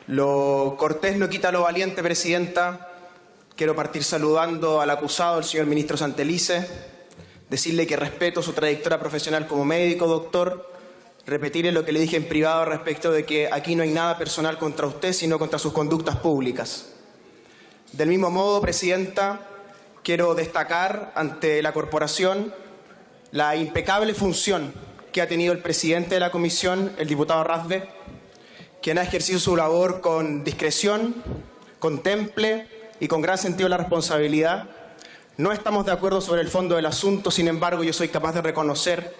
Lo cortés no quita lo valiente, Presidenta. Quiero partir saludando al acusado, el señor ministro Santelice, decirle que respeto su trayectoria profesional como médico, doctor, repetirle lo que le dije en privado respecto de que aquí no hay nada personal contra usted, sino contra sus conductas públicas. Del mismo modo, Presidenta, quiero destacar ante la corporación la impecable función que ha tenido el presidente de la comisión, el diputado Rasbe, quien ha ejercido su labor con discreción, con temple y con gran sentido de la responsabilidad. No estamos de acuerdo sobre el fondo del asunto, sin embargo, yo soy capaz de reconocer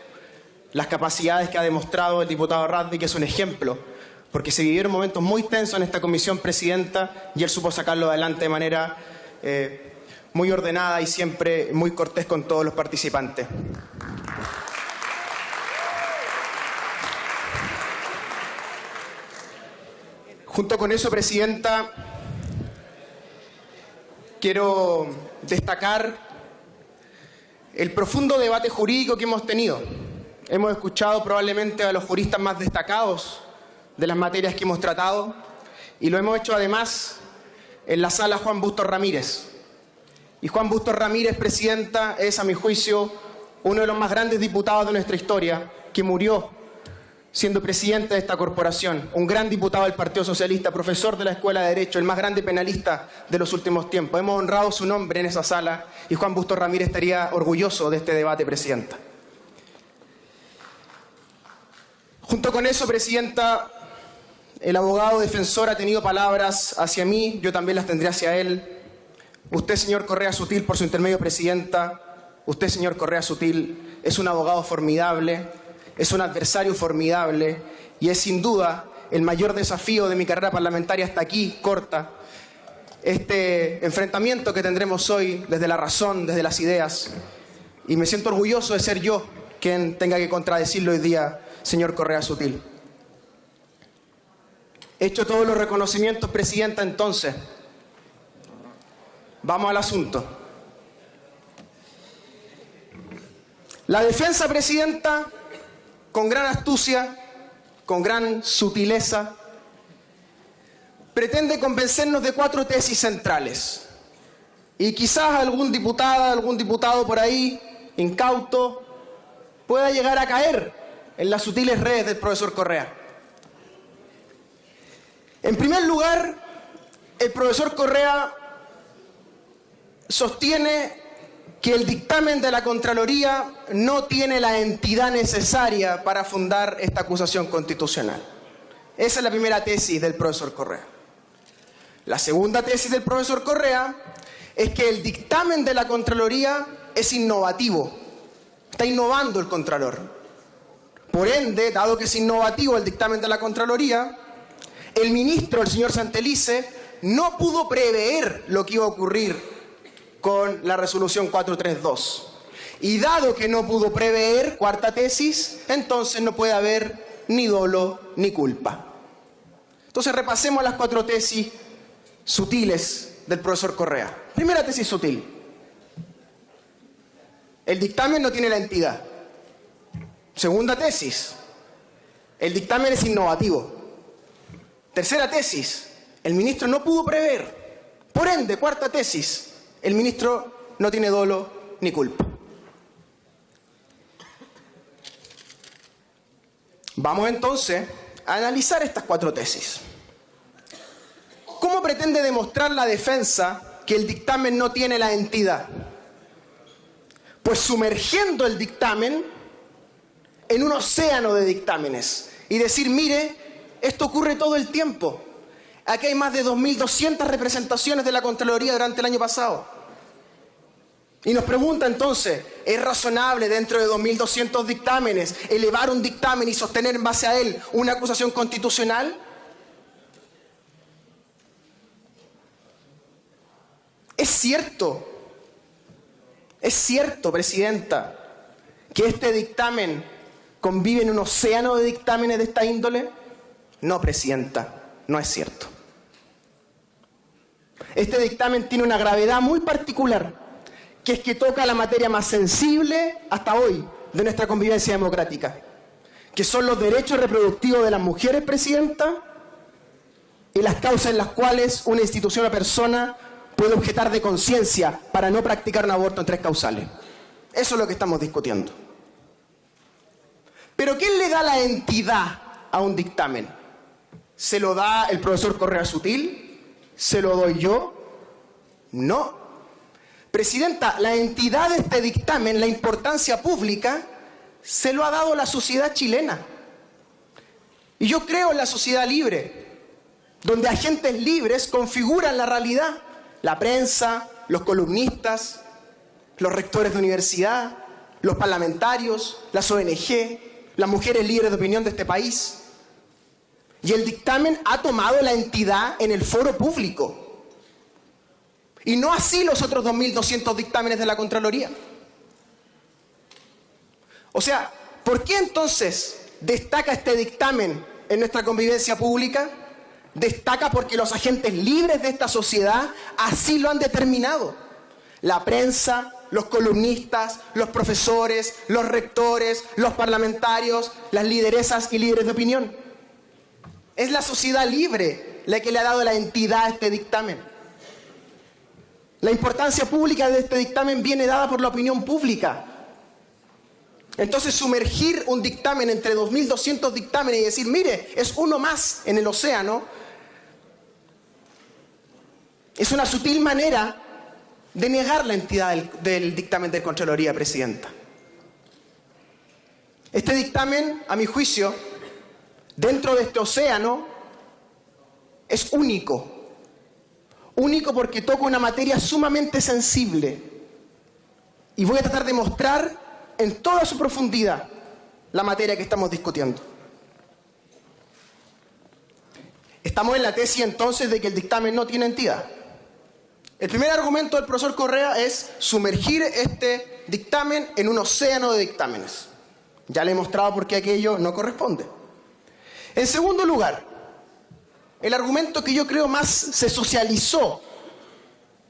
las capacidades que ha demostrado el diputado Rasbe, que es un ejemplo, porque se vivieron momentos muy tensos en esta comisión, Presidenta, y él supo sacarlo adelante de manera muy ordenada y siempre muy cortés con todos los participantes. Junto con eso, Presidenta, quiero destacar el profundo debate jurídico que hemos tenido. Hemos escuchado probablemente a los juristas más destacados de las materias que hemos tratado y lo hemos hecho además en la sala Juan Bustos Ramírez. Y Juan Bustos Ramírez, Presidenta, es a mi juicio uno de los más grandes diputados de nuestra historia, que murió siendo presidente de esta corporación, un gran diputado del Partido Socialista, profesor de la Escuela de Derecho, el más grande penalista de los últimos tiempos. Hemos honrado su nombre en esa sala y Juan Bustos Ramírez estaría orgulloso de este debate, Presidenta. Junto con eso, Presidenta, el abogado defensor ha tenido palabras hacia mí, yo también las tendré hacia él. Usted, señor Correa Sutil, por su intermedio, Presidenta, usted, señor Correa Sutil, es un abogado formidable, es un adversario formidable y es sin duda el mayor desafío de mi carrera parlamentaria hasta aquí, corta. Este enfrentamiento que tendremos hoy desde la razón, desde las ideas. Y me siento orgulloso de ser yo quien tenga que contradecirlo hoy día, señor Correa Sutil. Hecho todos los reconocimientos, Presidenta, entonces, vamos al asunto. La defensa, Presidenta, con gran astucia, con gran sutileza, pretende convencernos de 4 tesis centrales. Y quizás algún diputado por ahí, incauto, pueda llegar a caer en las sutiles redes del profesor Correa. En primer lugar, el profesor Correa sostiene que el dictamen de la Contraloría no tiene la entidad necesaria para fundar esta acusación constitucional. Esa es la primera tesis del profesor Correa. La segunda tesis del profesor Correa es que el dictamen de la Contraloría es innovativo. Está innovando el Contralor. Por ende, dado que es innovativo el dictamen de la Contraloría, el ministro, el señor Santelice, no pudo prever lo que iba a ocurrir con la resolución 432. Y dado que no pudo prever, cuarta tesis, entonces no puede haber ni dolo ni culpa. Entonces repasemos las 4 tesis sutiles del profesor Correa. Primera tesis sutil. El dictamen no tiene la entidad. Segunda tesis. El dictamen es innovativo. Tercera tesis. El ministro no pudo prever. Por ende, cuarta tesis. El ministro no tiene dolo ni culpa. Vamos entonces a analizar estas 4 tesis. ¿Cómo pretende demostrar la defensa que el dictamen no tiene la entidad? Pues sumergiendo el dictamen en un océano de dictámenes y decir, mire, esto ocurre todo el tiempo. Aquí hay más de 2.200 representaciones de la Contraloría durante el año pasado. Y nos pregunta entonces, ¿es razonable dentro de 2.200 dictámenes elevar un dictamen y sostener en base a él una acusación constitucional? Es cierto, Presidenta, que este dictamen convive en un océano de dictámenes de esta índole. No, Presidenta, no es cierto. Este dictamen tiene una gravedad muy particular, que es que toca la materia más sensible hasta hoy de nuestra convivencia democrática, que son los derechos reproductivos de las mujeres, Presidenta, y las causas en las cuales una institución o persona puede objetar de conciencia para no practicar un aborto en 3 causales. Eso es lo que estamos discutiendo. Pero ¿quién le da la entidad a un dictamen? ¿Se lo da el profesor Correa Sutil? ¿Se lo doy yo? No. Presidenta, la entidad de este dictamen, la importancia pública, se lo ha dado la sociedad chilena. Y yo creo en la sociedad libre, donde agentes libres configuran la realidad. La prensa, los columnistas, los rectores de universidad, los parlamentarios, las ONG, las mujeres libres de opinión de este país. Y el dictamen ha tomado la entidad en el foro público. Y no así los otros 2.200 dictámenes de la Contraloría. O sea, ¿por qué entonces destaca este dictamen en nuestra convivencia pública? Destaca porque los agentes libres de esta sociedad así lo han determinado. La prensa, los columnistas, los profesores, los rectores, los parlamentarios, las lideresas y líderes de opinión. Es la sociedad libre la que le ha dado la entidad a este dictamen. La importancia pública de este dictamen viene dada por la opinión pública. Entonces, sumergir un dictamen entre 2.200 dictámenes y decir, mire, es uno más en el océano, es una sutil manera de negar la entidad del dictamen de Contraloría, Presidenta. Este dictamen, a mi juicio, dentro de este océano, es único. Único porque toca una materia sumamente sensible. Y voy a tratar de mostrar en toda su profundidad la materia que estamos discutiendo. Estamos en la tesis entonces de que el dictamen no tiene entidad. El primer argumento del profesor Correa es sumergir este dictamen en un océano de dictámenes. Ya le he mostrado por qué aquello no corresponde. En segundo lugar, el argumento que yo creo más se socializó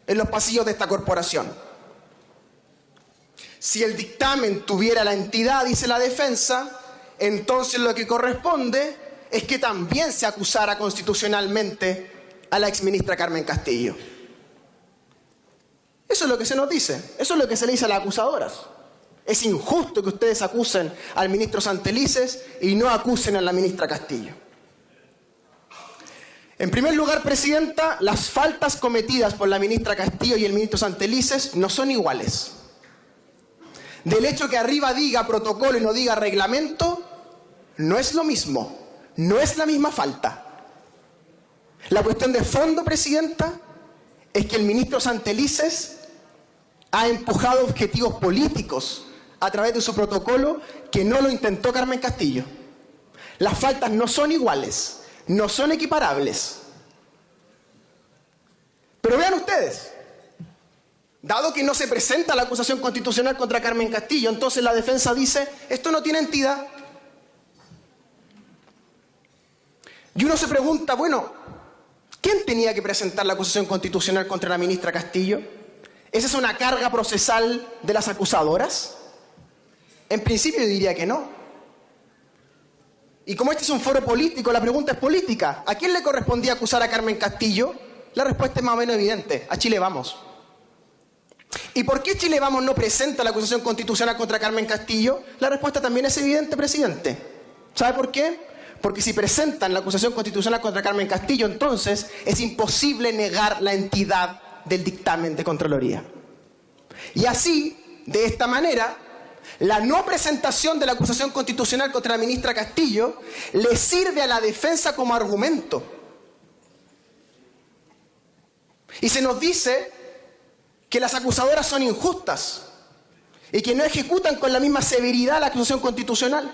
en los pasillos de esta corporación. Si el dictamen tuviera la entidad, dice la defensa, entonces lo que corresponde es que también se acusara constitucionalmente a la exministra Carmen Castillo. Eso es lo que se nos dice, eso es lo que se le dice a las acusadoras. Es injusto que ustedes acusen al ministro Santelices y no acusen a la ministra Castillo. En primer lugar, Presidenta, las faltas cometidas por la ministra Castillo y el ministro Santelices no son iguales. Del hecho que arriba diga protocolo y no diga reglamento, no es lo mismo, no es la misma falta. La cuestión de fondo, Presidenta, es que el ministro Santelices ha empujado objetivos políticos a través de su protocolo que no lo intentó Carmen Castillo. Las faltas no son iguales, no son equiparables. Pero vean ustedes, dado que no se presenta la acusación constitucional contra Carmen Castillo, entonces la defensa dice, esto no tiene entidad. Y uno se pregunta, bueno, ¿quién tenía que presentar la acusación constitucional contra la ministra Castillo? ¿Esa es una carga procesal de las acusadoras? En principio yo diría que no. Y como este es un foro político, la pregunta es política. ¿A quién le correspondía acusar a Carmen Castillo? La respuesta es más o menos evidente. A Chile Vamos. ¿Y por qué Chile Vamos no presenta la acusación constitucional contra Carmen Castillo? La respuesta también es evidente, Presidente. ¿Sabe por qué? Porque si presentan la acusación constitucional contra Carmen Castillo, entonces es imposible negar la entidad del dictamen de Contraloría. Y así, de esta manera, la no presentación de la acusación constitucional contra la ministra Castillo le sirve a la defensa como argumento. Y se nos dice que las acusadoras son injustas y que no ejecutan con la misma severidad la acusación constitucional.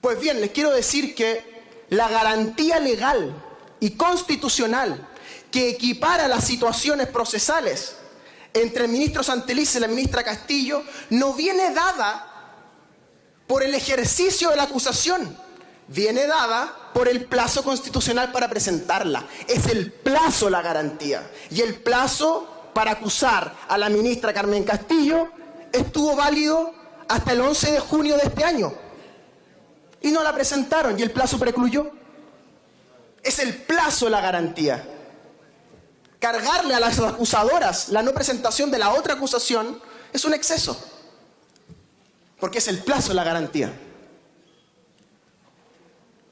Pues bien, les quiero decir que la garantía legal y constitucional que equipara las situaciones procesales entre el ministro Santelices y la ministra Castillo no viene dada por el ejercicio de la acusación, viene dada por el plazo constitucional para presentarla. Es el plazo la garantía. Y el plazo para acusar a la ministra Carmen Castillo estuvo válido hasta el 11 de junio de este año. Y no la presentaron y el plazo precluyó. Es el plazo la garantía. Cargarle a las acusadoras la no presentación de la otra acusación es un exceso. Porque es el plazo la garantía.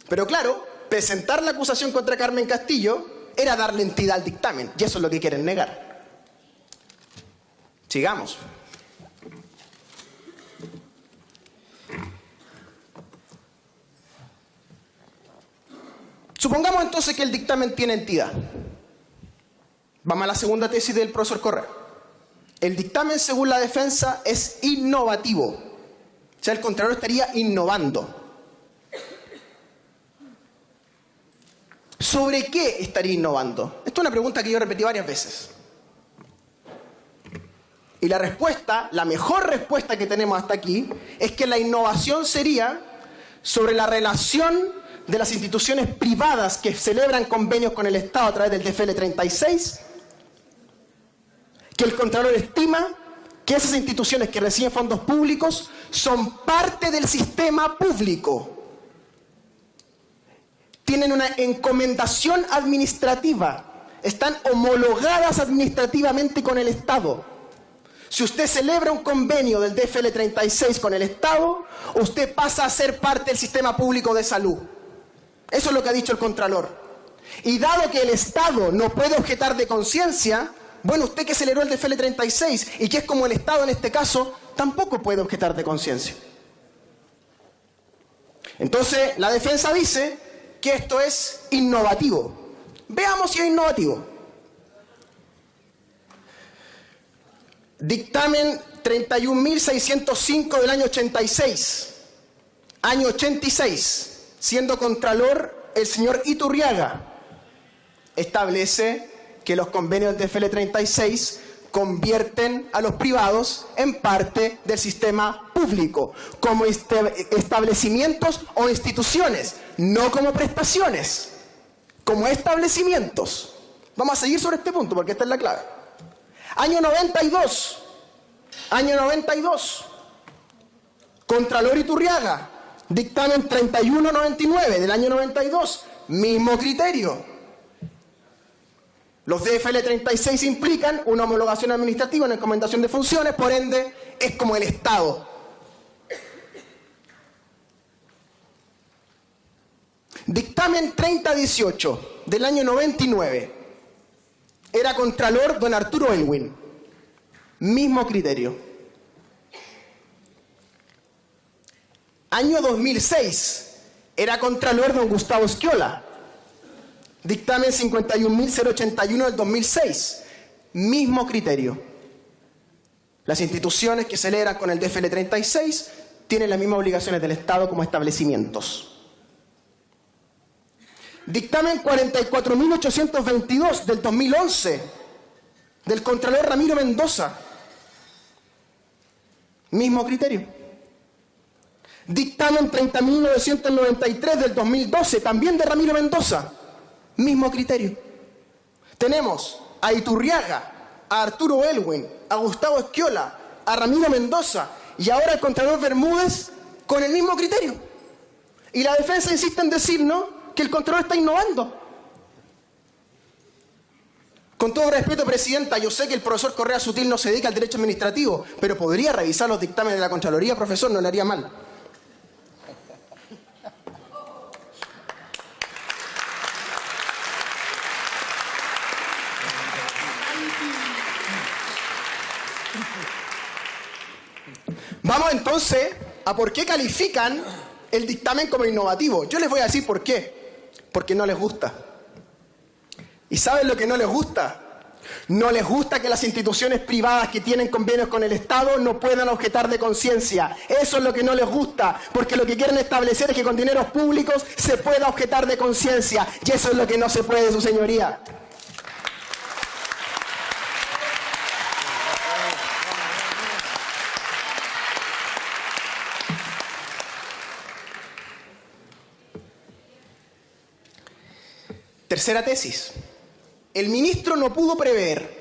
Pero claro, presentar la acusación contra Carmen Castillo era darle entidad al dictamen. Y eso es lo que quieren negar. Sigamos. Supongamos entonces que el dictamen tiene entidad. Vamos a la segunda tesis del profesor Correa. El dictamen, según la defensa, es innovativo. O sea, el Contralor estaría innovando. ¿Sobre qué estaría innovando? Esto es una pregunta que yo repetí varias veces. Y la respuesta, la mejor respuesta que tenemos hasta aquí, es que la innovación sería sobre la relación de las instituciones privadas que celebran convenios con el Estado a través del TFL 36, que el Contralor estima que esas instituciones que reciben fondos públicos son parte del sistema público. Tienen una encomendación administrativa, están homologadas administrativamente con el Estado. Si usted celebra un convenio del DFL 36 con el Estado, usted pasa a ser parte del sistema público de salud. Eso es lo que ha dicho el Contralor. Y dado que el Estado no puede objetar de conciencia, bueno, usted que celebró el DFL 36 y que es como el Estado en este caso, tampoco puede objetar de conciencia. Entonces, la defensa dice que esto es innovativo. Veamos si es innovativo. Dictamen 31.605 del año 86. Año 86. Siendo Contralor el señor Iturriaga, establece que los convenios del DFL 36 convierten a los privados en parte del sistema público, como establecimientos o instituciones, no como prestaciones, como establecimientos. Vamos a seguir sobre este punto porque esta es la clave. Año 92. Año 92. Contralor Iturriaga. Dictamen 3199 del año 92. Mismo criterio. Los DFL 36 implican una homologación administrativa, una encomendación de funciones, por ende, es como el Estado. Dictamen 3018 del año 99. Era Contralor don Arturo Elwin. Mismo criterio. Año 2006. Era Contralor don Gustavo Esquiola. Dictamen 51.081 del 2006. Mismo criterio. Las instituciones que celebran con el DFL 36 tienen las mismas obligaciones del Estado como establecimientos. Dictamen 44.822 del 2011 del Contralor Ramiro Mendoza. Mismo criterio. Dictamen 30.993 del 2012, también de Ramiro Mendoza. Mismo criterio. Tenemos a Iturriaga, a Arturo Elwin, a Gustavo Esquiola, a Ramiro Mendoza y ahora el Contralor Bermúdez con el mismo criterio. Y la defensa insiste en decirnos que el Contralor está innovando. Con todo respeto, Presidenta, yo sé que el profesor Correa Sutil no se dedica al derecho administrativo, pero podría revisar los dictámenes de la Contraloría, profesor, no le haría mal. Vamos entonces a por qué califican el dictamen como innovativo. Yo les voy a decir por qué. Porque no les gusta. ¿Y saben lo que no les gusta? No les gusta que las instituciones privadas que tienen convenios con el Estado no puedan objetar de conciencia. Eso es lo que no les gusta. Porque lo que quieren establecer es que con dineros públicos se pueda objetar de conciencia. Y eso es lo que no se puede, su señoría. Tercera tesis. El ministro no pudo prever.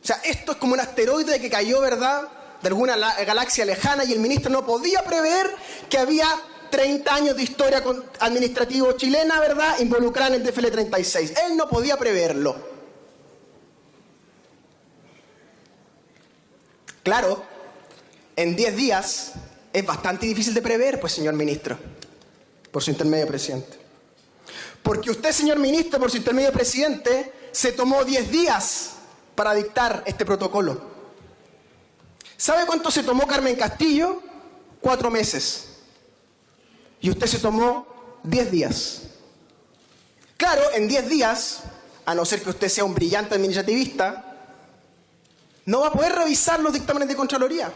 O sea, esto es como un asteroide que cayó, ¿verdad?, de alguna galaxia lejana y el ministro no podía prever que había 30 años de historia administrativo chilena, ¿verdad?, involucrada en el DFL 36. Él no podía preverlo. Claro, en 10 días es bastante difícil de prever, pues, señor ministro, por su intermedio, presidente. Porque usted, señor ministro, por su intermedio, presidente, se tomó 10 días para dictar este protocolo. ¿Sabe cuánto se tomó Carmen Castillo? 4 meses. Y usted se tomó 10 días. Claro, en 10 días, a no ser que usted sea un brillante administrativista, no va a poder revisar los dictámenes de Contraloría.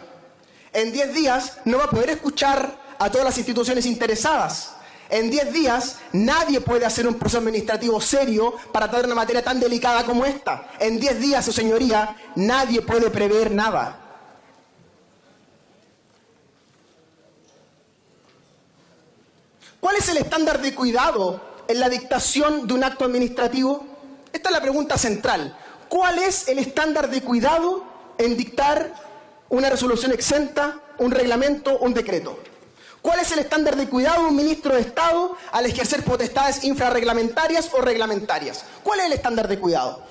En 10 días no va a poder escuchar a todas las instituciones interesadas. En 10 días nadie puede hacer un proceso administrativo serio para tratar una materia tan delicada como esta. En 10 días, su señoría, nadie puede prever nada. ¿Cuál es el estándar de cuidado en la dictación de un acto administrativo? Esta es la pregunta central. ¿Cuál es el estándar de cuidado en dictar una resolución exenta, un reglamento, un decreto? ¿Cuál es el estándar de cuidado de un ministro de Estado al ejercer potestades infrarreglamentarias o reglamentarias? ¿Cuál es el estándar de cuidado?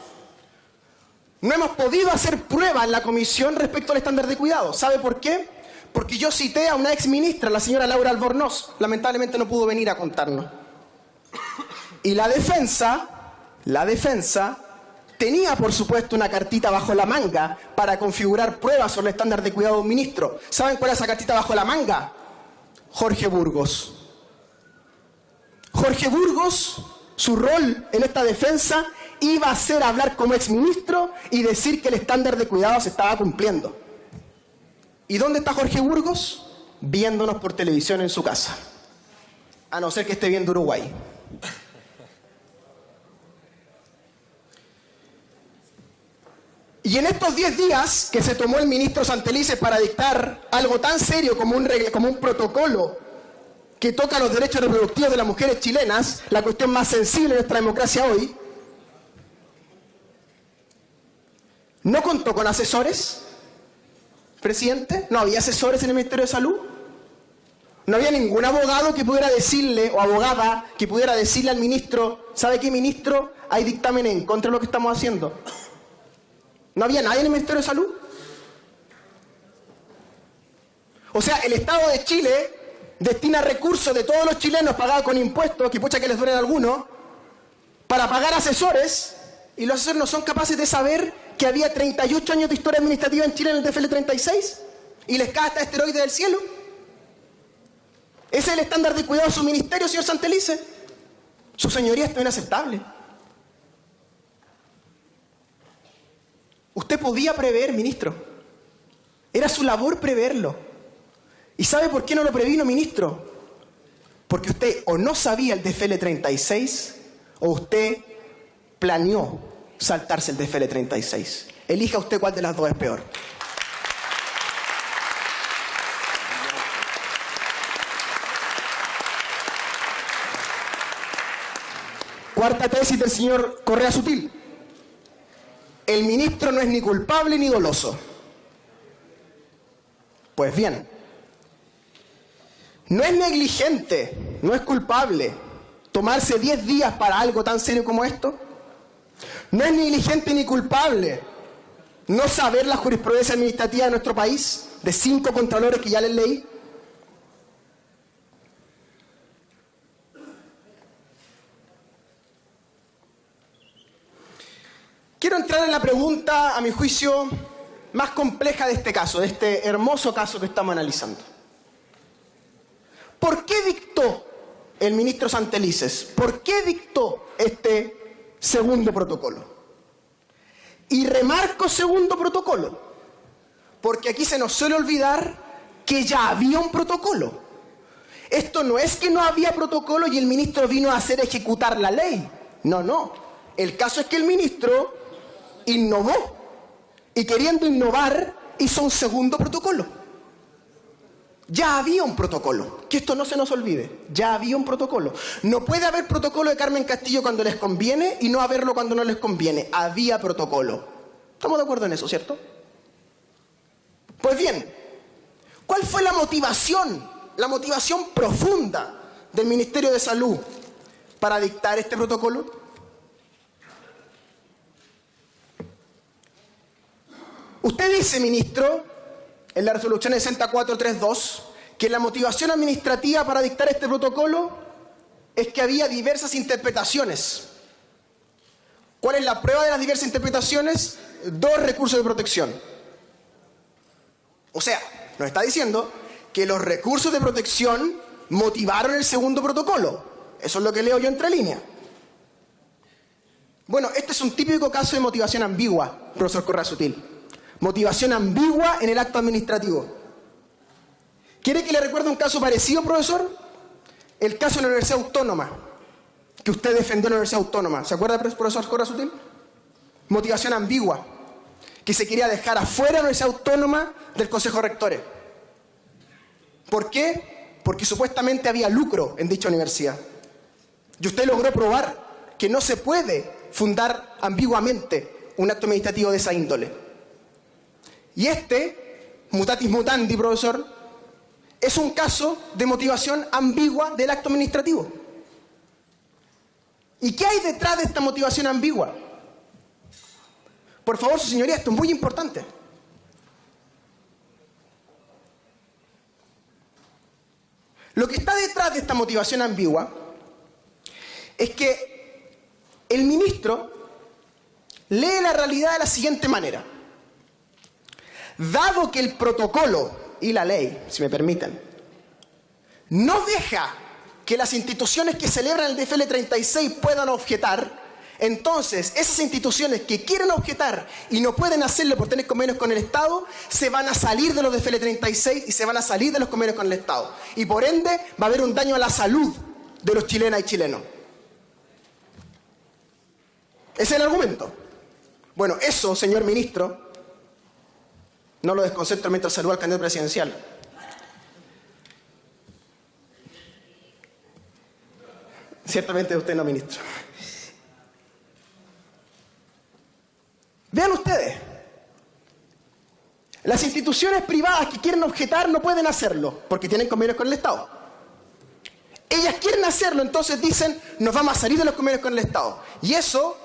No hemos podido hacer prueba en la comisión respecto al estándar de cuidado. ¿Sabe por qué? Porque yo cité a una exministra, la señora Laura Albornoz. Lamentablemente no pudo venir a contarnos. Y la defensa tenía, por supuesto, una cartita bajo la manga para configurar pruebas sobre el estándar de cuidado de un ministro. ¿Saben cuál es esa cartita bajo la manga? Jorge Burgos. Jorge Burgos, su rol en esta defensa iba a ser hablar como exministro y decir que el estándar de cuidado se estaba cumpliendo. ¿Y dónde está Jorge Burgos? Viéndonos por televisión en su casa. A no ser que esté viendo Uruguay. Y en estos 10 días que se tomó el ministro Santelices para dictar algo tan serio como un protocolo que toca los derechos reproductivos de las mujeres chilenas, la cuestión más sensible de nuestra democracia hoy, ¿no contó con asesores, presidente? ¿No había asesores en el Ministerio de Salud? ¿No había ningún abogado que pudiera decirle, o abogada, que pudiera decirle al ministro, ¿sabe qué, ministro? Hay dictamen en contra de lo que estamos haciendo. ¿No había nadie en el Ministerio de Salud? O sea, el Estado de Chile destina recursos de todos los chilenos pagados con impuestos, que pucha que les duelen a algunos, para pagar asesores, y los asesores no son capaces de saber que había 38 años de historia administrativa en Chile en el DFL 36, y les cae hasta esteroide del cielo. ¿Ese es el estándar de cuidado de su ministerio, señor Santelices? Su señoría, esto es inaceptable. Usted podía prever, ministro. Era su labor preverlo. ¿Y sabe por qué no lo previno, ministro? Porque usted o no sabía el DFL 36 o usted planeó saltarse el DFL 36. Elija usted cuál de las dos es peor. Cuarta tesis del señor Correa Sutil. El ministro no es ni culpable ni doloso. Pues bien, no es negligente, no es culpable tomarse 10 días para algo tan serio como esto. No es negligente ni culpable no saber la jurisprudencia administrativa de nuestro país, de 5 contralores que ya les leí. Quiero entrar en la pregunta, a mi juicio, más compleja de este caso, de este hermoso caso que estamos analizando. ¿Por qué dictó el ministro Santelices? ¿Por qué dictó este segundo protocolo? Y remarco segundo protocolo, porque aquí se nos suele olvidar que ya había un protocolo. Esto no es que no había protocolo y el ministro vino a hacer ejecutar la ley. No, no. El caso es que el ministro innovó y, queriendo innovar, hizo un segundo protocolo. Ya había un protocolo, que esto no se nos olvide. Ya había un protocolo. No puede haber protocolo de Carmen Castillo cuando les conviene y no haberlo cuando no les conviene. Había protocolo. ¿Estamos de acuerdo en eso, cierto? Pues bien, ¿cuál fue la motivación la motivación profunda del Ministerio de Salud para dictar este protocolo? Usted dice, ministro, en la resolución 6432, que la motivación administrativa para dictar este protocolo es que había diversas interpretaciones. ¿Cuál es la prueba de las diversas interpretaciones? 2 recursos de protección. O sea, nos está diciendo que los recursos de protección motivaron el segundo protocolo. Eso es lo que leo yo entre líneas. Bueno, este es un típico caso de motivación ambigua, profesor Correa Sutil. Motivación ambigua en el acto administrativo. ¿Quiere que le recuerde un caso parecido, profesor? El caso de la Universidad Autónoma, que usted defendió en la Universidad Autónoma. ¿Se acuerda, profesor Correa Sutil? Motivación ambigua, que se quería dejar afuera la Universidad Autónoma del Consejo de Rectores. ¿Por qué? Porque supuestamente había lucro en dicha universidad. Y usted logró probar que no se puede fundar ambiguamente un acto administrativo de esa índole. Y este, mutatis mutandi, profesor, es un caso de motivación ambigua del acto administrativo. ¿Y qué hay detrás de esta motivación ambigua? Por favor, su señoría, esto es muy importante. Lo que está detrás de esta motivación ambigua es que el ministro lee la realidad de la siguiente manera. Dado que el protocolo y la ley, si me permiten, no deja que las instituciones que celebran el DFL 36 puedan objetar, entonces esas instituciones que quieren objetar y no pueden hacerlo por tener convenios con el Estado, se van a salir de los DFL 36 y se van a salir de los convenios con el Estado. Y por ende va a haber un daño a la salud de los chilenas y chilenos. Ese es el argumento. Bueno, eso, señor ministro, no lo desconcentro mientras saludo al candidato presidencial. Ciertamente usted no, ministro. Vean ustedes. Las instituciones privadas que quieren objetar no pueden hacerlo, porque tienen convenios con el Estado. Ellas quieren hacerlo, entonces dicen, nos vamos a salir de los convenios con el Estado. Y eso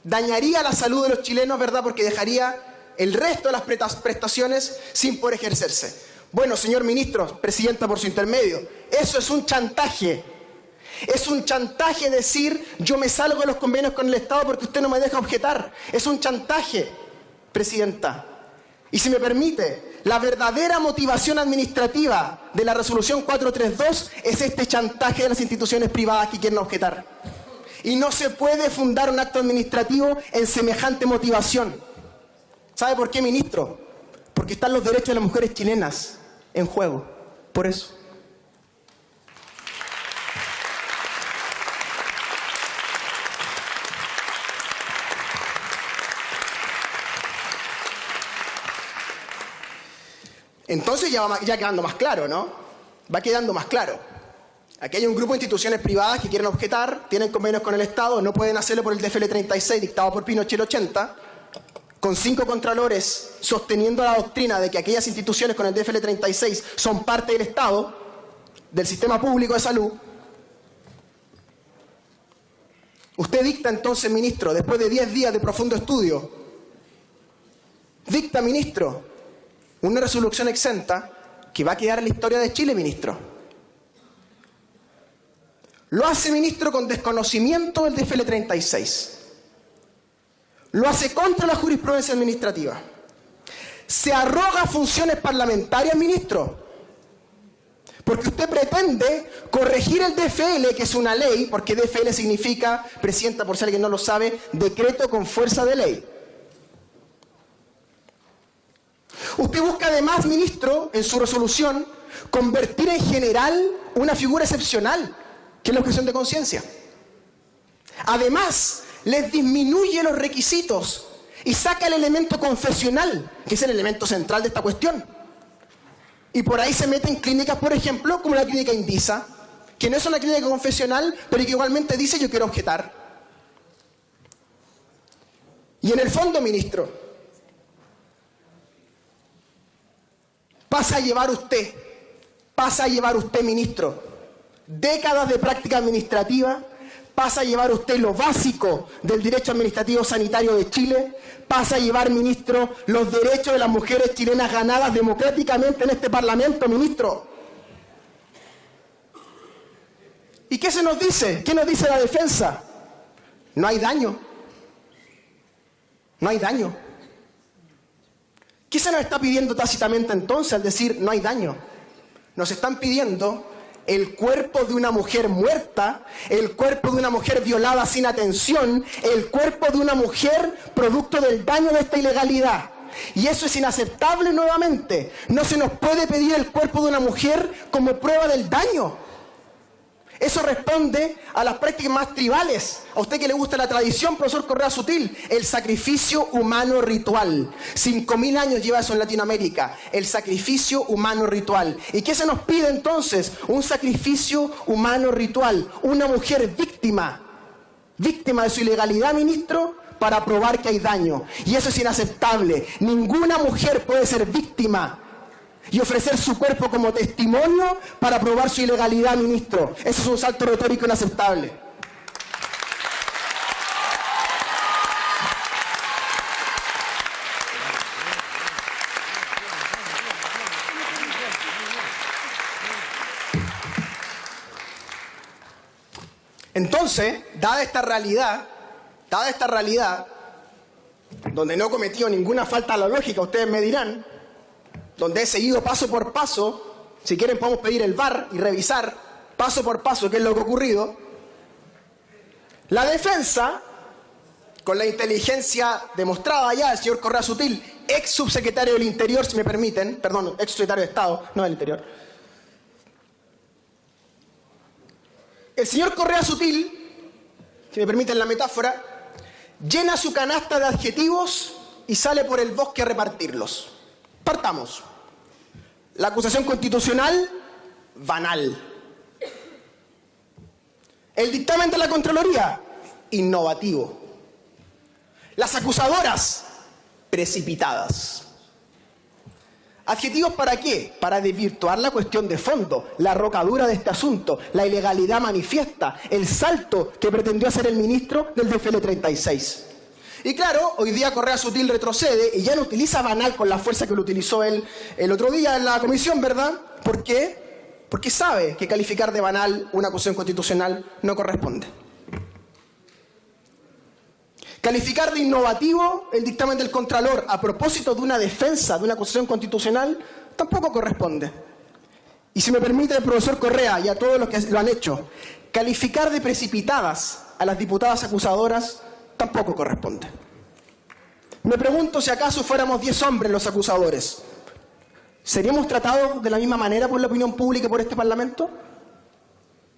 dañaría la salud de los chilenos, ¿verdad? Porque dejaría el resto de las prestaciones sin poder ejercerse. Bueno, señor ministro, presidenta por su intermedio, eso es un chantaje. Es un chantaje decir, yo me salgo de los convenios con el Estado porque usted no me deja objetar. Es un chantaje, presidenta. Y si me permite, la verdadera motivación administrativa de la resolución 432 es este chantaje de las instituciones privadas que quieren objetar. Y no se puede fundar un acto administrativo en semejante motivación. ¿Sabe por qué, ministro? Porque están los derechos de las mujeres chilenas en juego. Por eso. Entonces ya quedando más claro, ¿no? Va quedando más claro. Aquí hay un grupo de instituciones privadas que quieren objetar, tienen convenios con el Estado, no pueden hacerlo por el DFL 36 dictado por Pinochet el 80, con 5 contralores sosteniendo la doctrina de que aquellas instituciones con el DFL 36 son parte del Estado, del sistema público de salud. Usted dicta entonces, ministro, después de 10 días de profundo estudio, dicta, ministro, una resolución exenta que va a quedar en la historia de Chile, ministro. Lo hace, ministro, con desconocimiento del DFL 36. Lo hace contra la jurisprudencia administrativa. Se arroga funciones parlamentarias, ministro, porque usted pretende corregir el DFL, que es una ley, porque DFL significa, presidenta, por si alguien no lo sabe, decreto con fuerza de ley. Usted busca además, ministro, en su resolución, convertir en general una figura excepcional, que es la objeción de conciencia. Además, les disminuye los requisitos y saca el elemento confesional, que es el elemento central de esta cuestión. Y por ahí se meten clínicas, por ejemplo, como la clínica Indisa, que no es una clínica confesional, pero que igualmente dice yo quiero objetar. Y en el fondo, ministro, pasa a llevar usted pasa a llevar usted, ministro, décadas de práctica administrativa, pasa a llevar usted lo básico del derecho administrativo sanitario de Chile, pasa a llevar, ministro, los derechos de las mujeres chilenas ganadas democráticamente en este Parlamento, ministro. ¿Y qué se nos dice? ¿Qué nos dice la defensa? No hay daño. No hay daño. ¿Qué se nos está pidiendo tácitamente entonces al decir no hay daño? Nos están pidiendo el cuerpo de una mujer muerta, el cuerpo de una mujer violada sin atención, el cuerpo de una mujer producto del daño de esta ilegalidad. Y eso es inaceptable nuevamente. No se nos puede pedir el cuerpo de una mujer como prueba del daño. Eso responde a las prácticas más tribales. A usted que le gusta la tradición, profesor Correa Sutil, el sacrificio humano ritual. 5.000 años lleva eso en Latinoamérica, el sacrificio humano ritual. ¿Y qué se nos pide entonces? Un sacrificio humano ritual. Una mujer víctima de su ilegalidad, ministro, para probar que hay daño. Y eso es inaceptable. Ninguna mujer puede ser víctima y ofrecer su cuerpo como testimonio para probar su ilegalidad, ministro. Eso es un salto retórico inaceptable. Entonces, dada esta realidad, donde no he cometido ninguna falta a la lógica, ustedes me dirán, donde he seguido paso por paso, si quieren podemos pedir el VAR y revisar paso por paso qué es lo que ha ocurrido. La defensa, con la inteligencia demostrada ya del señor Correa Sutil, ex subsecretario del Interior, si me permiten, perdón, ex secretario de Estado, no del Interior. El señor Correa Sutil, si me permiten la metáfora, llena su canasta de adjetivos y sale por el bosque a repartirlos. Partamos. La acusación constitucional, banal. El dictamen de la Contraloría, innovativo. Las acusadoras, precipitadas. ¿Adjetivos para qué? Para desvirtuar la cuestión de fondo, la rocadura de este asunto, la ilegalidad manifiesta, el salto que pretendió hacer el ministro del DFL 36. Y claro, hoy día Correa Sutil retrocede y ya no utiliza banal con la fuerza que lo utilizó él el otro día en la comisión, ¿verdad? ¿Por qué? Porque sabe que calificar de banal una acusación constitucional no corresponde. Calificar de innovativo el dictamen del Contralor a propósito de una defensa de una acusación constitucional tampoco corresponde. Y si me permite el profesor Correa y a todos los que lo han hecho, calificar de precipitadas a las diputadas acusadoras tampoco corresponde. Me pregunto si acaso fuéramos 10 hombres los acusadores, ¿seríamos tratados de la misma manera por la opinión pública y por este Parlamento?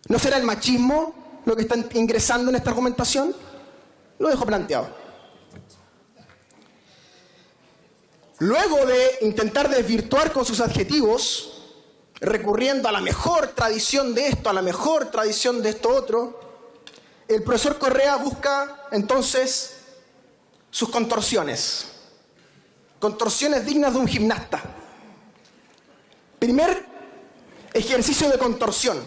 ¿No será el machismo lo que está ingresando en esta argumentación? Lo dejo planteado. Luego de intentar desvirtuar con sus adjetivos, recurriendo a la mejor tradición de esto, a la mejor tradición de esto otro, el profesor Correa busca entonces sus contorsiones. Contorsiones dignas de un gimnasta. Primer ejercicio de contorsión: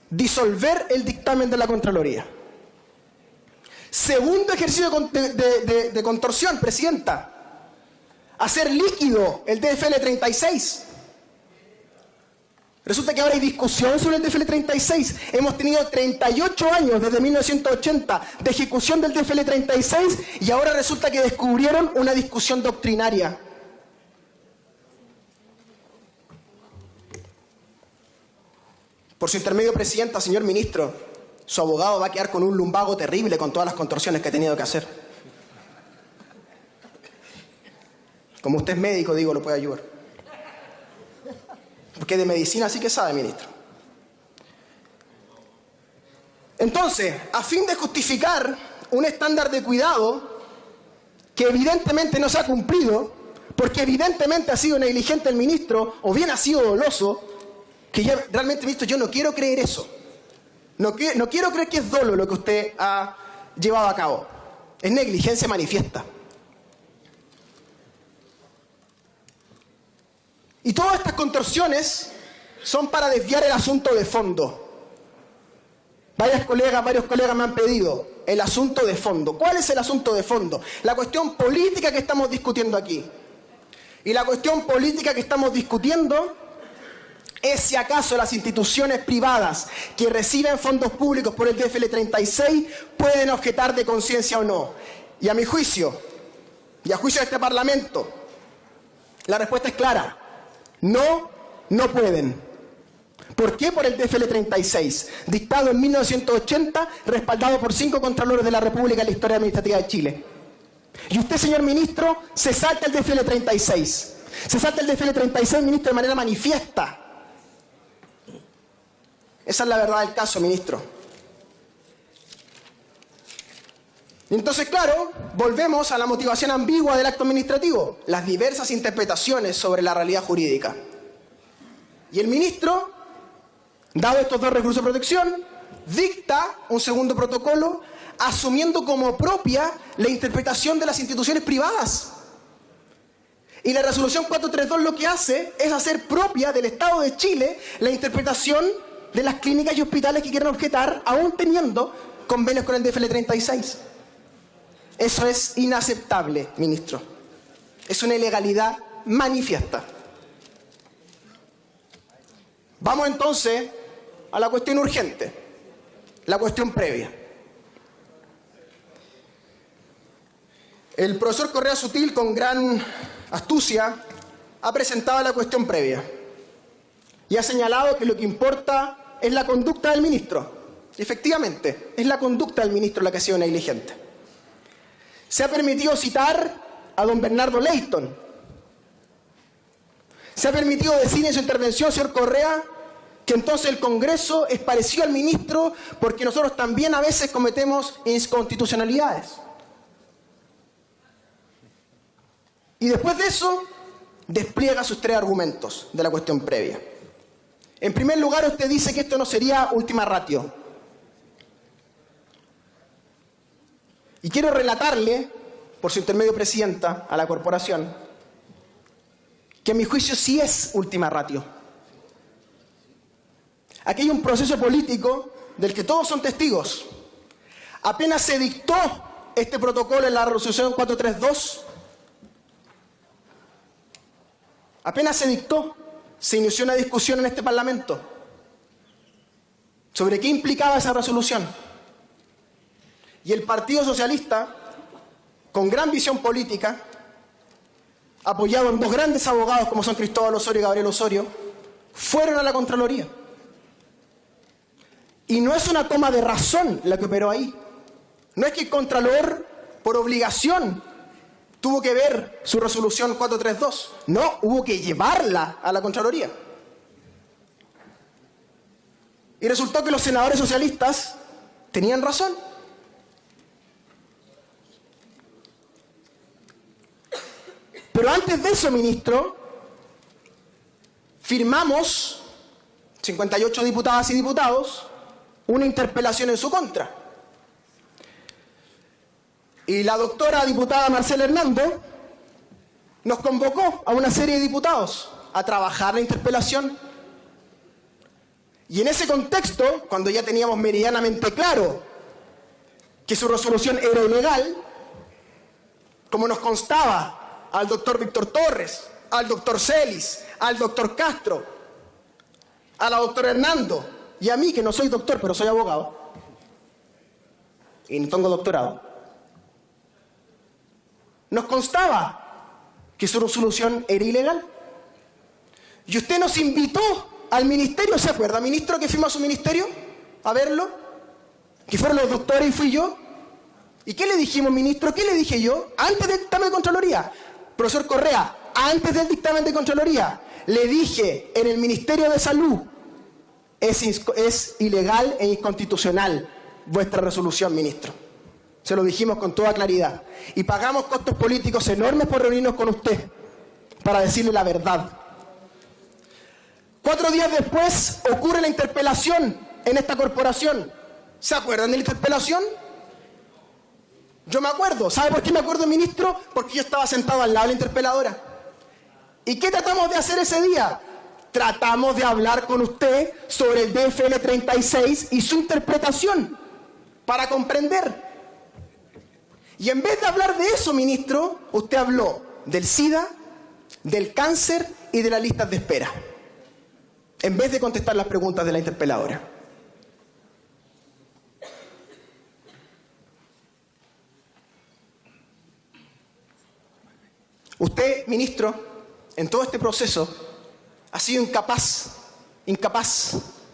disolver el dictamen de la Contraloría. Segundo ejercicio de contorsión, presidenta: hacer líquido el DFL 36. Resulta que ahora hay discusión sobre el DFL 36. Hemos tenido 38 años desde 1980 de ejecución del DFL 36 y ahora resulta que descubrieron una discusión doctrinaria. Por su intermedio, presidenta, señor ministro, su abogado va a quedar con un lumbago terrible con todas las contorsiones que ha tenido que hacer. Como usted es médico, digo, lo puede ayudar. Porque de medicina sí que sabe, ministro. Entonces, a fin de justificar un estándar de cuidado que evidentemente no se ha cumplido, porque evidentemente ha sido negligente el ministro, o bien ha sido doloso, que ya realmente, ministro, yo no quiero creer eso. No quiero creer que es dolo lo que usted ha llevado a cabo. Es negligencia manifiesta. Y todas estas contorsiones son para desviar el asunto de fondo. Varios colegas me han pedido el asunto de fondo. ¿Cuál es el asunto de fondo? La cuestión política que estamos discutiendo aquí. Y la cuestión política que estamos discutiendo es si acaso las instituciones privadas que reciben fondos públicos por el DFL 36 pueden objetar de conciencia o no. Y a mi juicio, y a juicio de este Parlamento, la respuesta es clara. No pueden. ¿Por qué? Por el DFL 36, dictado en 1980, respaldado por 5 contralores de la República en la historia administrativa de Chile. Y usted, señor ministro, se salta el DFL 36. Se salta el DFL 36, ministro, de manera manifiesta. Esa es la verdad del caso, ministro. Y entonces, claro, volvemos a la motivación ambigua del acto administrativo, las diversas interpretaciones sobre la realidad jurídica. Y el ministro, dado estos 2 recursos de protección, dicta un segundo protocolo asumiendo como propia la interpretación de las instituciones privadas. Y la resolución 432 lo que hace es hacer propia del Estado de Chile la interpretación de las clínicas y hospitales que quieran objetar, aún teniendo convenios con el DFL 36. Eso es inaceptable, ministro. Es una ilegalidad manifiesta. Vamos entonces a la cuestión urgente, la cuestión previa. El profesor Correa Sutil, con gran astucia, ha presentado la cuestión previa y ha señalado que lo que importa es la conducta del ministro. Efectivamente, es la conducta del ministro la que ha sido negligente. Se ha permitido citar a don Bernardo Leighton. Se ha permitido decir en su intervención, señor Correa, que entonces el Congreso es parecido al ministro porque nosotros también a veces cometemos inconstitucionalidades. Y después de eso, despliega sus 3 argumentos de la cuestión previa. En primer lugar, usted dice que esto no sería ultima ratio. Y quiero relatarle, por su intermedio, presidenta, a la corporación, que a mi juicio sí es ultima ratio. Aquí hay un proceso político del que todos son testigos. Apenas se dictó este protocolo en la resolución 432, apenas se dictó, se inició una discusión en este Parlamento sobre qué implicaba esa resolución. Y el Partido Socialista, con gran visión política, apoyado en 2 grandes abogados como son Cristóbal Osorio y Gabriel Osorio, fueron a la Contraloría. Y no es una toma de razón la que operó ahí. No es que el Contralor, por obligación, tuvo que ver su resolución 432. No, hubo que llevarla a la Contraloría. Y resultó que los senadores socialistas tenían razón. Pero antes de eso, ministro, firmamos, 58 diputadas y diputados, una interpelación en su contra. Y la doctora diputada Marcela Hernando nos convocó a una serie de diputados a trabajar la interpelación. Y en ese contexto, cuando ya teníamos meridianamente claro que su resolución era ilegal, como nos constaba al doctor Víctor Torres, al doctor Celis, al doctor Castro, a la doctora Hernando y a mí, que no soy doctor, pero soy abogado y no tengo doctorado, nos constaba que su resolución era ilegal. Y usted nos invitó al ministerio, ¿se acuerda, ministro, que fuimos a su ministerio a verlo? Que fueron los doctores y fui yo. ¿Y qué le dijimos, ministro? ¿Qué le dije yo? Antes del dictamen de Contraloría, profesor Correa, antes del dictamen de Contraloría, le dije en el Ministerio de Salud, es ilegal e inconstitucional vuestra resolución, ministro. Se lo dijimos con toda claridad. Y pagamos costos políticos enormes por reunirnos con usted para decirle la verdad. 4 días después ocurre la interpelación en esta corporación. ¿Se acuerdan de la interpelación? Yo me acuerdo. ¿Sabe por qué me acuerdo, ministro? Porque yo estaba sentado al lado de la interpeladora. ¿Y qué tratamos de hacer ese día? Tratamos de hablar con usted sobre el DFL 36 y su interpretación para comprender. Y en vez de hablar de eso, ministro, usted habló del SIDA, del cáncer y de las listas de espera, en vez de contestar las preguntas de la interpeladora. Usted, ministro, en todo este proceso ha sido incapaz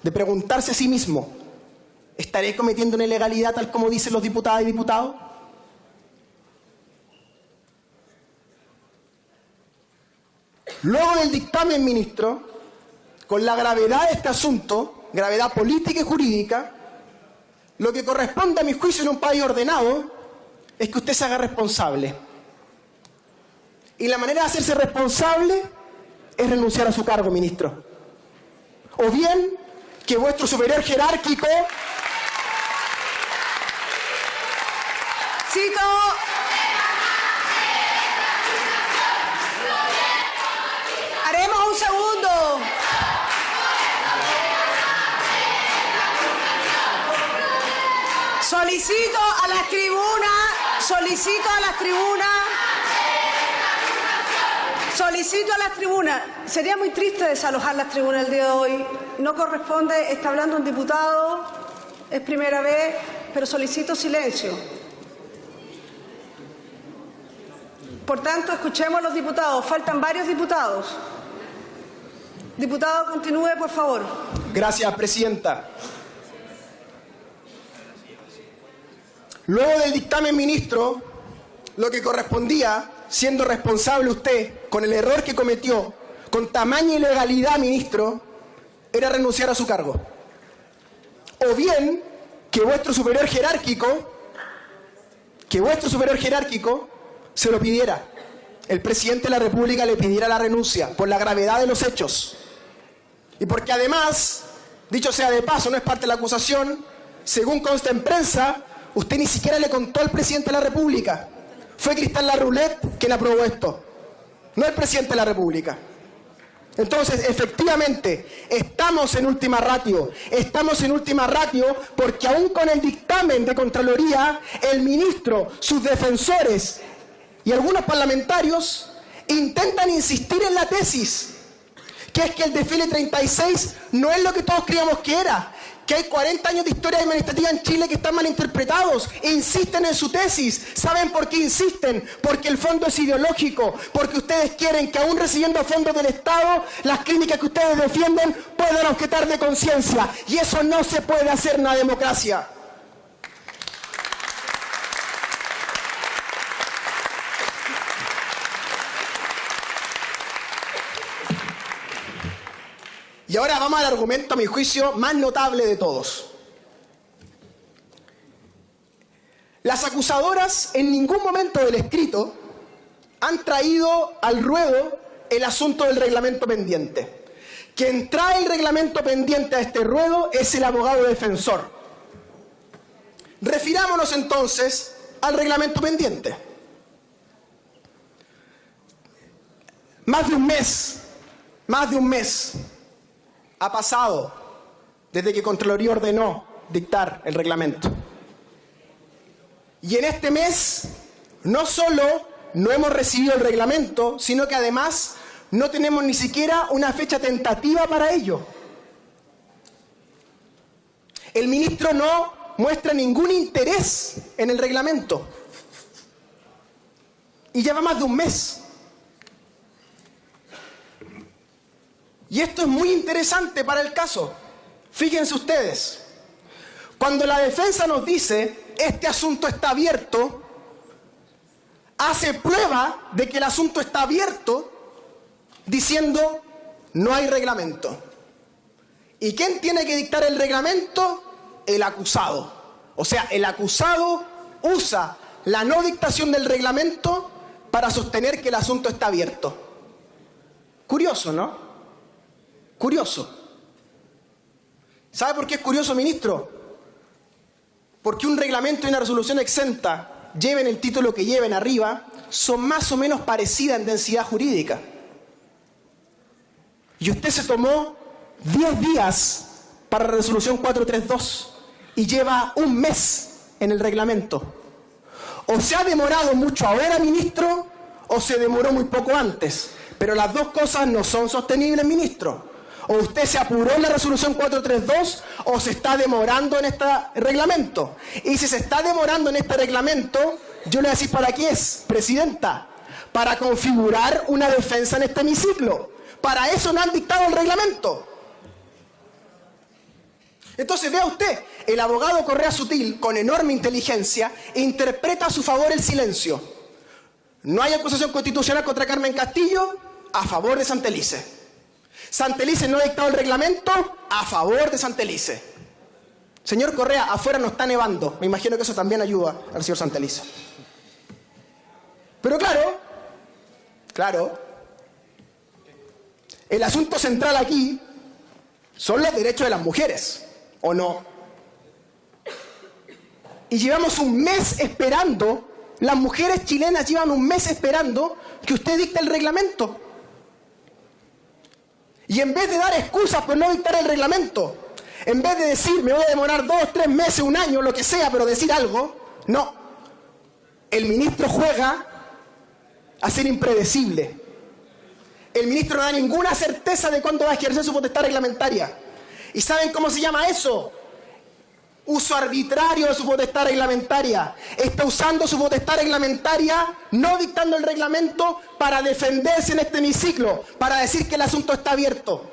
de preguntarse a sí mismo: ¿estaré cometiendo una ilegalidad tal como dicen los diputadas y diputados? Luego del dictamen, ministro, con la gravedad de este asunto, gravedad política y jurídica, lo que corresponde a mi juicio en un país ordenado es que usted se haga responsable. Y la manera de hacerse responsable es renunciar a su cargo, ministro. O bien que vuestro superior jerárquico... Cito. Haremos un segundo. Solicito a las tribunas. Sería muy triste desalojar las tribunas el día de hoy. No corresponde, está hablando un diputado, es primera vez, pero solicito silencio. Por tanto, escuchemos a los diputados. Faltan varios diputados. Diputado, continúe, por favor. Gracias, presidenta. Luego del dictamen, ministro, lo que correspondía, siendo responsable usted con el error que cometió, con tamaña ilegalidad, ministro, era renunciar a su cargo. O bien que vuestro superior jerárquico se lo pidiera. El presidente de la República le pidiera la renuncia por la gravedad de los hechos. Y porque además, dicho sea de paso, no es parte de la acusación, según consta en prensa, usted ni siquiera le contó al presidente de la República. Fue Cristal Larroulet quien aprobó esto, no el presidente de la República. Entonces, efectivamente, estamos en última ratio porque aún con el dictamen de Contraloría, el ministro, sus defensores y algunos parlamentarios intentan insistir en la tesis, que es que el DFL 36 no es lo que todos creíamos que era, que hay 40 años de historia administrativa en Chile que están mal interpretados. Insisten en su tesis. ¿Saben por qué insisten? Porque el fondo es ideológico, porque ustedes quieren que aún recibiendo fondos del Estado, las clínicas que ustedes defienden puedan objetar de conciencia. Y eso no se puede hacer en una democracia. Y ahora vamos al argumento, a mi juicio, más notable de todos. Las acusadoras en ningún momento del escrito han traído al ruedo el asunto del reglamento pendiente. Quien trae el reglamento pendiente a este ruedo es el abogado defensor. Refirámonos entonces al reglamento pendiente. Más de un mes ha pasado desde que Contraloría ordenó dictar el reglamento. Y en este mes no solo no hemos recibido el reglamento, sino que además no tenemos ni siquiera una fecha tentativa para ello. El ministro no muestra ningún interés en el reglamento. Y lleva más de un mes. Y esto es muy interesante para el caso. Fíjense ustedes, cuando la defensa nos dice este asunto está abierto, hace prueba de que el asunto está abierto diciendo no hay reglamento. ¿Y quién tiene que dictar el reglamento? El acusado. O sea, el acusado usa la no dictación del reglamento para sostener que el asunto está abierto. Curioso, ¿no? Curioso. ¿Sabe por qué es curioso, ministro? Porque un reglamento y una resolución exenta, lleven el título que lleven arriba, son más o menos parecidas en densidad jurídica. Y usted se tomó 10 días para la resolución 432 y lleva un mes en el reglamento. O se ha demorado mucho ahora, ministro, o se demoró muy poco antes. Pero las dos cosas no son sostenibles, ministro. O usted se apuró en la resolución 432 o se está demorando en este reglamento. Y si se está demorando en este reglamento, yo le voy a decir para qué es, presidenta. Para configurar una defensa en este hemiciclo. Para eso no han dictado el reglamento. Entonces vea usted, el abogado Correa Sutil, con enorme inteligencia, interpreta a su favor el silencio. No hay acusación constitucional contra Carmen Castillo, a favor de Santelice. Santelice no ha dictado el reglamento, a favor de Santelice. Señor Correa, afuera no está nevando. Me imagino que eso también ayuda al señor Santelice. Pero claro, el asunto central aquí son los derechos de las mujeres, ¿o no? Y llevamos un mes esperando, las mujeres chilenas llevan un mes esperando que usted dicte el reglamento. Y en vez de dar excusas por no dictar el reglamento, en vez de decir me voy a demorar 2, 3 meses, un año, lo que sea, pero decir algo, no. El ministro juega a ser impredecible. El ministro no da ninguna certeza de cuándo va a ejercer su potestad reglamentaria. ¿Y saben cómo se llama eso? Uso arbitrario de su potestad reglamentaria. Está usando su potestad reglamentaria, no dictando el reglamento, para defenderse en este hemiciclo, para decir que el asunto está abierto.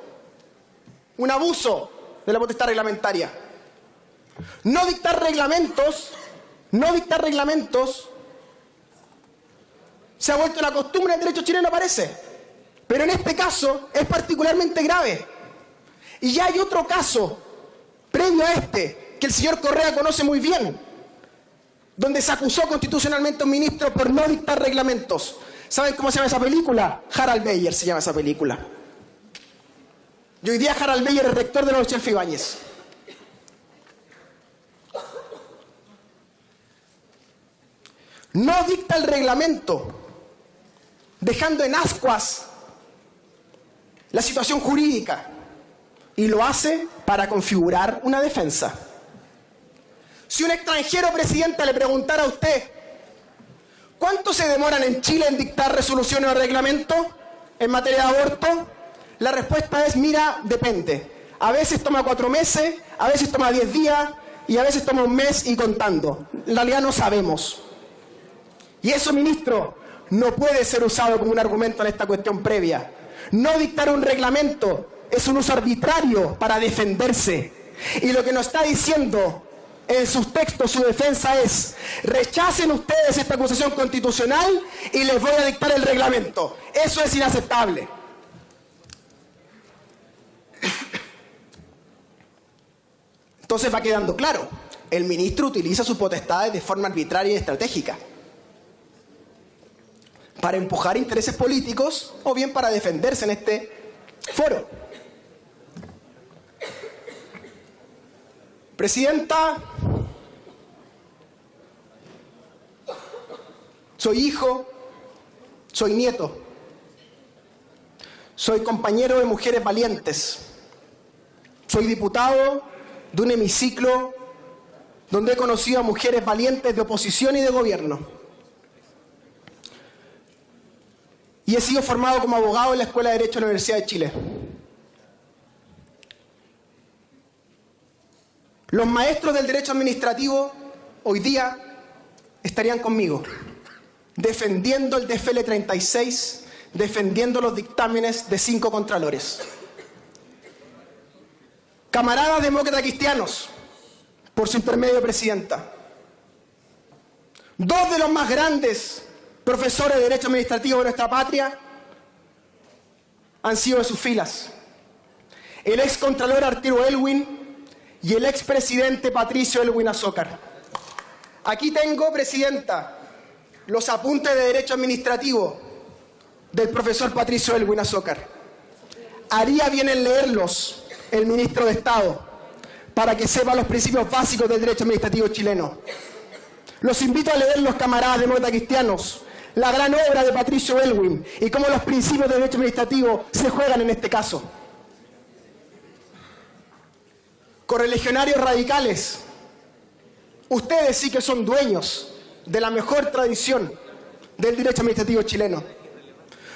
Un abuso de la potestad reglamentaria. No dictar reglamentos, se ha vuelto la costumbre del derecho chileno, parece. Pero en este caso es particularmente grave. Y ya hay otro caso, previo a este, que el señor Correa conoce muy bien, donde se acusó constitucionalmente a un ministro por no dictar reglamentos. ¿Saben cómo se llama esa película? Harald Beyer se llama esa película. Y hoy día Harald Beyer es rector de la Universidad Ibáñez. No dicta el reglamento, dejando en ascuas la situación jurídica, y lo hace para configurar una defensa. Si un extranjero, presidente, le preguntara a usted ¿cuánto se demoran en Chile en dictar resoluciones o reglamentos en materia de aborto? La respuesta es, mira, depende. A veces toma 4 meses, a veces toma 10 días y a veces toma un mes y contando. En realidad no sabemos. Y eso, ministro, no puede ser usado como un argumento en esta cuestión previa. No dictar un reglamento es un uso arbitrario para defenderse. Y lo que nos está diciendo en sus textos, su defensa es: rechacen ustedes esta acusación constitucional y les voy a dictar el reglamento. Eso es inaceptable. Entonces va quedando claro, el ministro utiliza sus potestades de forma arbitraria y estratégica para empujar intereses políticos o bien para defenderse en este foro. Presidenta, soy hijo, soy nieto, soy compañero de mujeres valientes, soy diputado de un hemiciclo donde he conocido a mujeres valientes de oposición y de gobierno. Y he sido formado como abogado en la Escuela de Derecho de la Universidad de Chile. Los maestros del derecho administrativo hoy día estarían conmigo, defendiendo el DFL 36, defendiendo los dictámenes de 5 contralores. Camaradas demócratas cristianos, por su intermedio, presidenta, 2 de los más grandes profesores de derecho administrativo de nuestra patria han sido de sus filas: el ex contralor Arturo Elwin y el expresidente Patricio Elwin Azócar. Aquí tengo, presidenta, los apuntes de derecho administrativo del profesor Patricio Elwin Azócar. Haría bien en leerlos el ministro de Estado para que sepa los principios básicos del derecho administrativo chileno. Los invito a leer, los camaradas demócratas cristianos, la gran obra de Patricio Aylwin y cómo los principios de derecho administrativo se juegan en este caso. Correligionarios radicales, ustedes sí que son dueños de la mejor tradición del derecho administrativo chileno.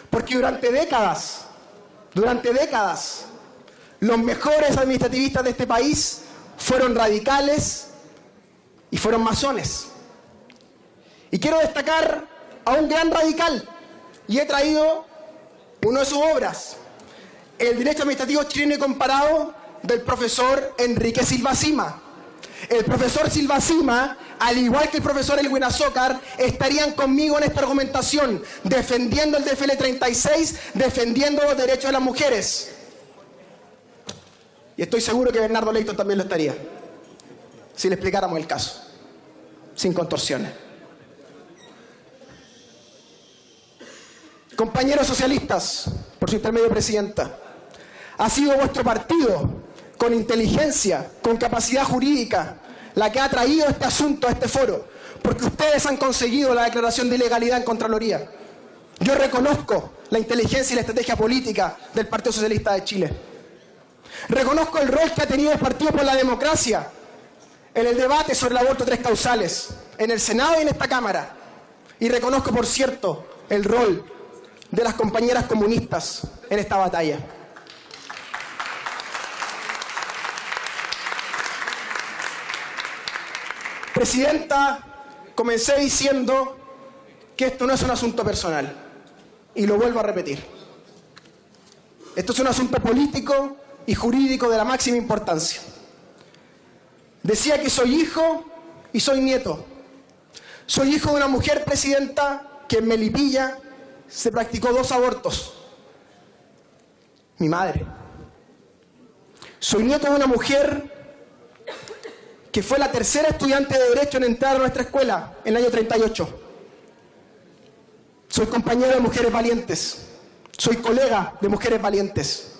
Porque durante décadas, los mejores administrativistas de este país fueron radicales y fueron masones. Y quiero destacar a un gran radical, y he traído una de sus obras, El derecho administrativo chileno y comparado, del profesor Enrique Silva Sima. El profesor Silva Sima, al igual que el profesor Aylwin Azócar, estarían conmigo en esta argumentación, defendiendo el DFL 36, defendiendo los derechos de las mujeres. Y estoy seguro que Bernardo Leyton también lo estaría, si le explicáramos el caso, sin contorsiones. Compañeros socialistas, por su intermedio, presidenta, ha sido vuestro partido, con inteligencia, con capacidad jurídica, la que ha traído este asunto a este foro, porque ustedes han conseguido la declaración de ilegalidad en Contraloría. Yo reconozco la inteligencia y la estrategia política del Partido Socialista de Chile. Reconozco el rol que ha tenido el Partido por la Democracia en el debate sobre el aborto 3 causales, en el Senado y en esta Cámara. Y reconozco, por cierto, el rol de las compañeras comunistas en esta batalla. Presidenta, comencé diciendo que esto no es un asunto personal, y lo vuelvo a repetir. Esto es un asunto político y jurídico de la máxima importancia. Decía que soy hijo y soy nieto. Soy hijo de una mujer, presidenta, que en Melipilla se practicó 2 abortos. Mi madre. Soy nieto de una mujer que fue la tercera estudiante de Derecho en entrar a nuestra escuela en el año 38. Soy compañero de Mujeres Valientes. Soy colega de Mujeres Valientes.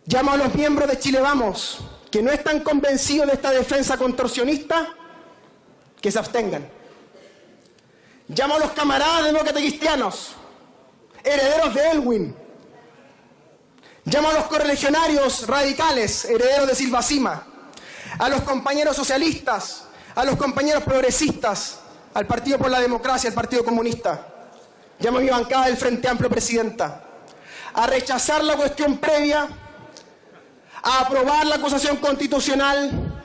Llamo a los miembros de Chile Vamos, que no están convencidos de esta defensa contorsionista, que se abstengan. Llamo a los camaradas demócratas cristianos, herederos de Aylwin. Llamo a los correligionarios radicales, herederos de Silva Sima, a los compañeros socialistas, a los compañeros progresistas, al Partido por la Democracia, al Partido Comunista. Llamo a mi bancada del Frente Amplio, presidenta, a rechazar la cuestión previa, a aprobar la acusación constitucional,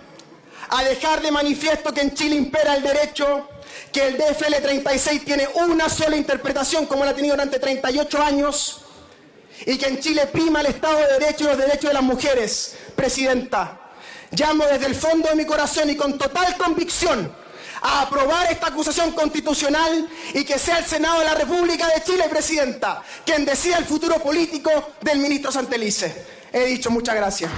a dejar de manifiesto que en Chile impera el derecho, que el DFL 36 tiene una sola interpretación como la ha tenido durante 38 años, y que en Chile prima el Estado de Derecho y los derechos de las mujeres. Presidenta, llamo desde el fondo de mi corazón y con total convicción a aprobar esta acusación constitucional y que sea el Senado de la República de Chile, presidenta, quien decida el futuro político del ministro Santelice. He dicho, muchas gracias.